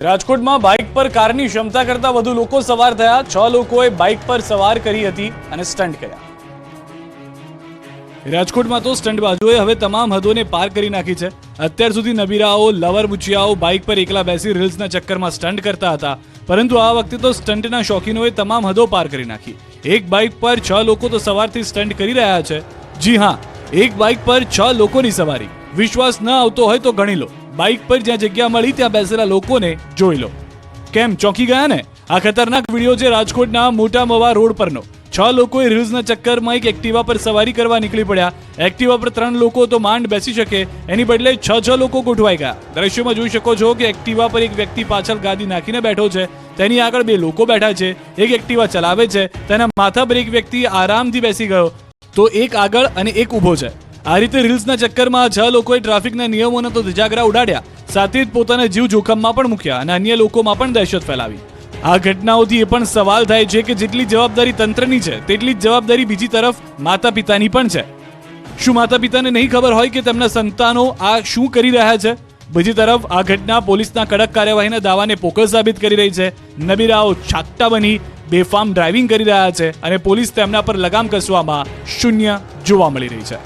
રાજકોટમાં બાઇક પર કારની ક્ષમતા કરતા વધુ લોકો સવાર થયા। 6 લોકોએ બાઇક પર સવાર કરી હતી અને સ્ટન્ટ કર્યા। રાજકોટમાં તો સ્ટન્ટબાજોએ હવે તમામ હદોને પાર કરી નાખી છે। અત્યાર સુધી નબીરાઓ, લવર બુચિયાઓ બાઇક પર એકલા બેસી રીલ્સના ચક્કરમાં સ્ટન્ટ કરતા હતા, પરંતુ આ વખતે તો સ્ટન્ટના શોખીનોએ તમામ હદો પાર કરી નાખી। એક બાઇક પર 6 લોકો તો સવારથી સ્ટન્ટ કરી રહ્યા છે। જી હા, એક બાઇક પર 6 લોકોની સવારી। વિશ્વાસ ન આવતો હોય તો ગણી લો। બાઇક પર જ્યાં જગ્યા મળી ત્યાં બેસેલા લોકોને જોઈ લો। કેમ ચોંકી ગયા ને? આ ખતરનાક વિડીયો છે રાજકોટના મોટા મવા રોડ પરનો। 6 લોકોએ રીલ્સના ચક્કરમાં એક એક્ટિવા પર સવારી કરવા નીકળી પડ્યા। એક્ટિવા પર 3 લોકો તો માંડ બેસી શકે, એની બદલે 6 લોકો ગોઠવાઈ ગયા। દ્રશ્યોમાં જોઈ શકો છો કે એક્ટિવા પર એક વ્યક્તિ પાછળ ગાદી નાખીને બેઠો છે, તેની આગળ 2 લોકો બેઠા છે। એક એક્ટિવા ચલાવે છે, તેના માથા પર એક વ્યક્તિ આરામથી બેસી ગયો, તો એક આગળ અને એક ઊભો છે। આ રીતે રીલ્સના ચક્કરમાં 6 લોકોએ ટ્રાફિકના નિયમોના તો ધજાગરા ઉડાડ્યા, સાથે જ પોતાના જીવ જોખમમાં પણ મૂક્યા અને અન્ય લોકોમાં પણ દહેશત ફેલાવી। આ ઘટનાઓથી એ પણ સવાલ થાય છે કે જેટલી જવાબદારી તંત્રની છે, તેટલી જ જવાબદારી બીજી તરફ માતા પિતાની પણ છે। શું માતા પિતાને નહીં ખબર હોય કે તેમના સંતાનો આ શું કરી રહ્યા છે? બીજી તરફ આ ઘટના પોલીસના કડક કાર્યવાહીના દાવાને પોકળ સાબિત કરી રહી છે। નબીરાઓ છાકટા બની બેફામ ડ્રાઇવિંગ કરી રહ્યા છે અને પોલીસ તેમના પર લગામ કસવામાં શૂન્ય જોવા મળી રહી છે।